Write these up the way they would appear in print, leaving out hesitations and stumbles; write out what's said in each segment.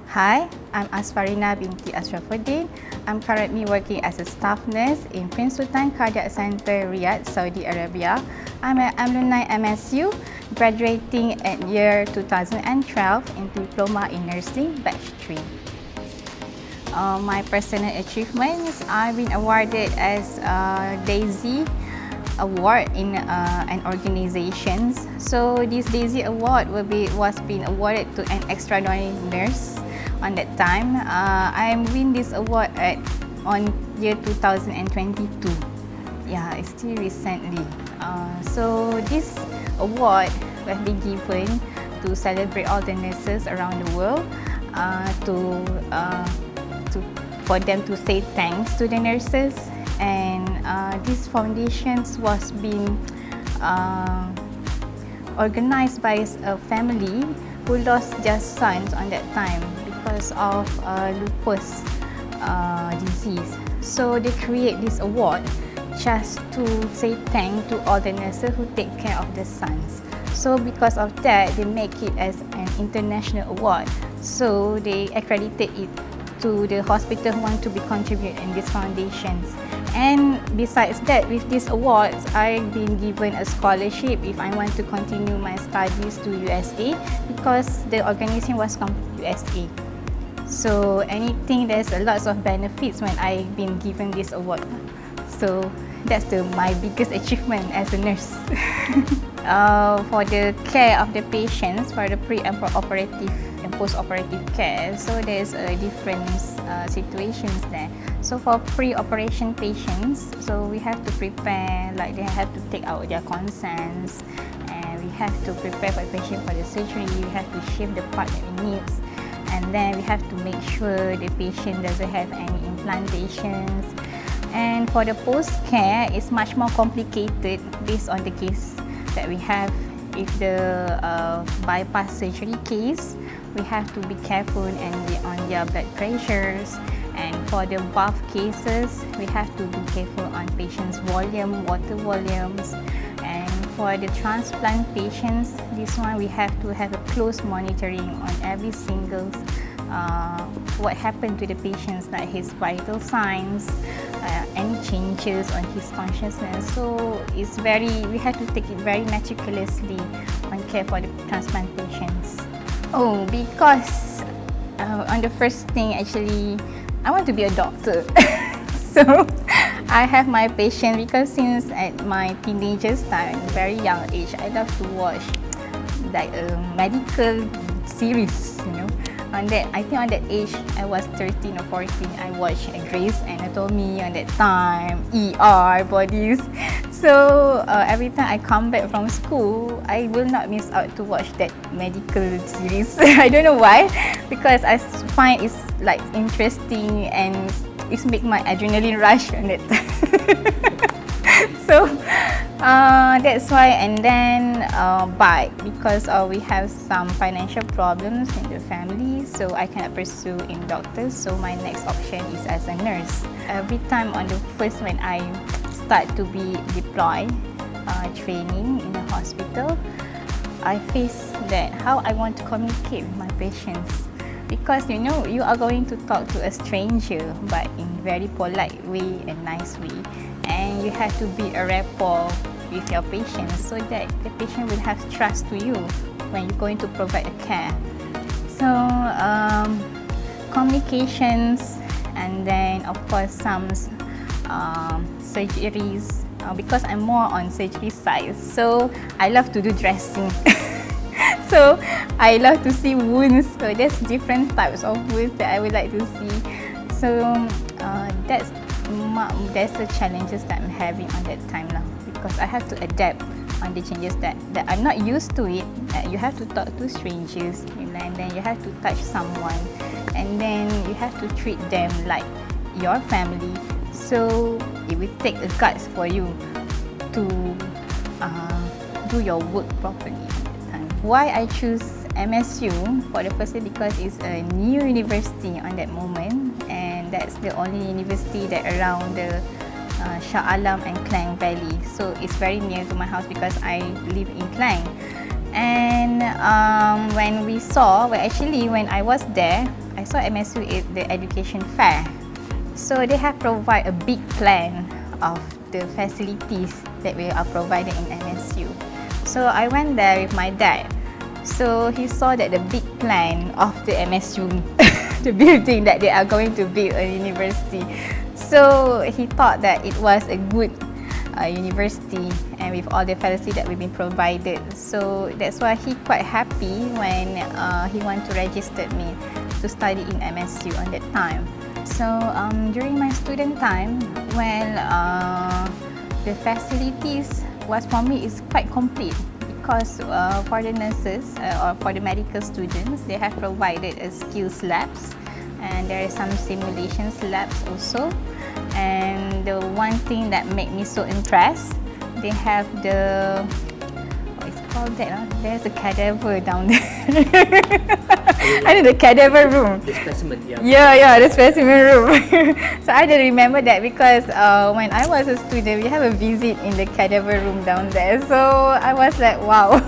Hi, I'm Asfarina binti Asrofodin. I'm currently working as a staff nurse in Prince Sultan Cardiac Center, Riyadh, Saudi Arabia. I'm an alumni MSU, graduating at year 2012 in Diploma in Nursing, Batch 3. My personal achievements, I've been awarded as Daisy Award in an organization. So this Daisy Award was being awarded to an extraordinary nurse on that time. I win this award on year 2022. Yeah, it's still recently. So this award will be given to celebrate all the nurses around the world for them to say thanks to the nurses. And this foundation was being organized by a family who lost their sons on that time because of lupus disease. So they create this award just to say thanks to all the nurses who take care of the sons. So because of that, they make it as an international award. So they accredited it to the hospital who want to be contributed in these foundations. And besides that, with these awards, I've been given a scholarship if I want to continue my studies to USA because the organization was from USA. So anything, there's a lot of benefits when I've been given this award. So that's my biggest achievement as a nurse. For the care of the patients, for the pre and operative and post-operative care, so there's different situations there. So for pre-operation patients, so we have to prepare, like they have to take out their consents, and we have to prepare for the patient for the surgery. We have to shape the part that it needs, and then we have to make sure the patient doesn't have any implantations. And for the post-care, it's much more complicated based on the case that we have. If the bypass surgery case, we have to be careful on their blood pressures. And for the valve cases, we have to be careful on patients' volume, water volumes. And for the transplant patients, this one we have to have a close monitoring on every single what happened to the patients, like his vital signs, any changes on his consciousness. So we have to take it very meticulously on care for the transplant patients. Oh, because on the first thing, actually, I want to be a doctor. So I have my patient because since at my teenagers time, very young age, I love to watch like medical series, you know. I think on that age, I was 13 or 14, I watched Grey's Anatomy on that time, ER, bodies. So every time I come back from school, I will not miss out to watch that medical series. I don't know why, because I find it's like interesting and it's make my adrenaline rush on it. So that's why. And then but because we have some financial problems in the family, so I cannot pursue in doctors. So my next option is as a nurse. Every time on the first when I start to be deployed training in the hospital, I face that how I want to communicate with my patients, because you know you are going to talk to a stranger but in very polite way and nice way, and you have to build a rapport with your patients so that the patient will have trust to you when you're going to provide a care. So communications, and then of course some surgeries, because I'm more on surgery side, so I love to do dressing. So I love to see wounds. So there's different types of wounds that I would like to see. So that's the challenges that I'm having on that time now, because I have to adapt on the changes that I'm not used to it. You have to talk to strangers, you know, and then you have to touch someone, and then you have to treat them like your family. So it will take a guts for you to do your work properly. Why I choose MSU? For the first thing, because it's a new university on that moment, and that's the only university that around the Shah Alam and Klang Valley. So it's very near to my house because I live in Klang. And when I was there, I saw MSU at the education fair. So they have provided a big plan of the facilities that we are provided in MSU. So I went there with my dad. So he saw that the big plan of the MSU, the building that they are going to build a university. So he thought that it was a good university and with all the facilities that we've been provided. So that's why he quite happy when he want to register me to study in MSU on that time. So during my student time, the facilities was for me is quite complete because for the nurses or for the medical students, they have provided a skills labs and there are some simulations labs also. And the one thing that made me so impressed, they have the, what is called that? There's a cadaver down there. I know the cadaver room. The specimen, yeah. Yeah, the specimen room. So I didn't remember that because when I was a student, we have a visit in the cadaver room down there. So I was like, wow.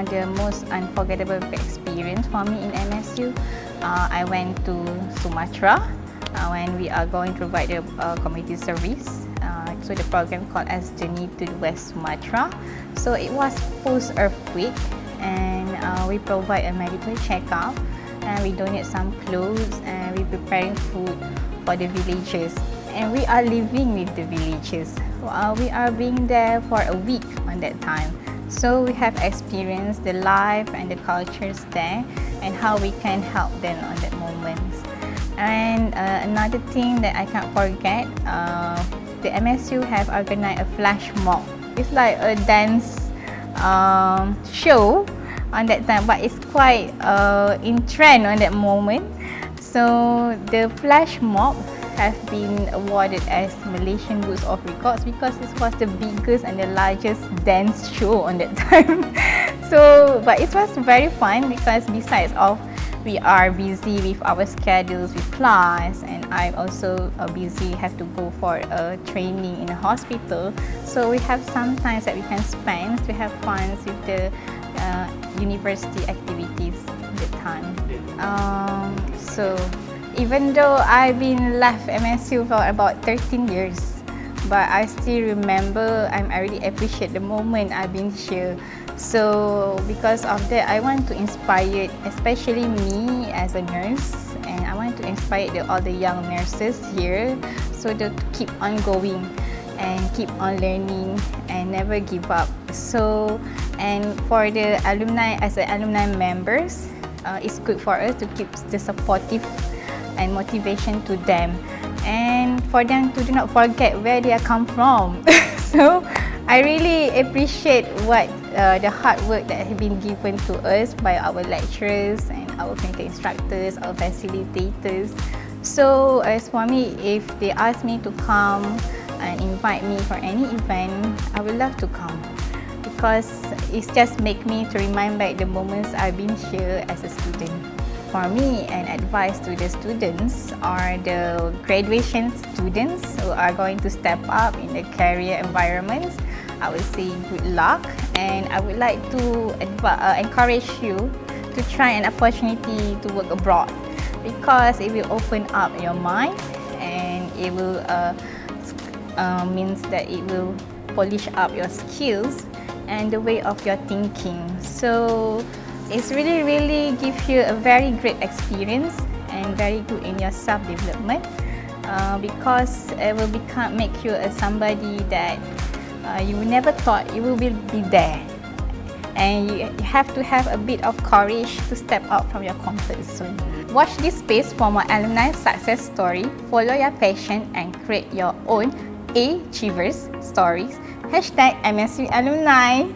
The most unforgettable experience for me in MSU, I went to Sumatra when we are going to provide the community service. So the program called as Journey to West Sumatra. So it was post-earthquake and we provide a medical checkup and we donate some clothes and we preparing food for the villagers. And we are living with the villagers. We are being there for a week on that time. So we have experienced the life and the cultures there and how we can help them on that moment. And another thing that I can't forget, the MSU have organized a flash mob. It's like a dance show on that time, but it's quite in trend on that moment. So the flash mob have been awarded as Malaysian Books of Records because it was the biggest and the largest dance show on that time. So, but it was very fun because besides of we are busy with our schedules with class and I'm also busy, have to go for a training in a hospital. So we have some times that we can spend to have fun with the university activities at the time. So even though I've been left MSU for about 13 years, but I still remember I really appreciate the moment I've been here. So because of that, I want to inspire, especially me as a nurse, and I want to inspire all the young nurses here so to keep on going and keep on learning and never give up. So, and for the alumni, as an alumni members, it's good for us to keep the supportive and motivation to them and for them to do not forget where they come from. So I really appreciate what the hard work that has been given to us by our lecturers and our clinical instructors, our facilitators. So as for me, if they ask me to come and invite me for any event, I would love to come because it's just make me to remind back the moments I've been here as a student. For me, an advice to the students or the graduation students who are going to step up in the career environment, I would say good luck, and I would like to encourage you to try an opportunity to work abroad because it will open up your mind and it will means that it will polish up your skills and the way of your thinking. So it's really give you a very great experience and very good in your self-development because it will make you somebody that you never thought you will be there. And you have to have a bit of courage to step out from your comfort zone. Watch this space for more alumni success story, follow your passion and create your own Achievers stories. #MSU Alumni.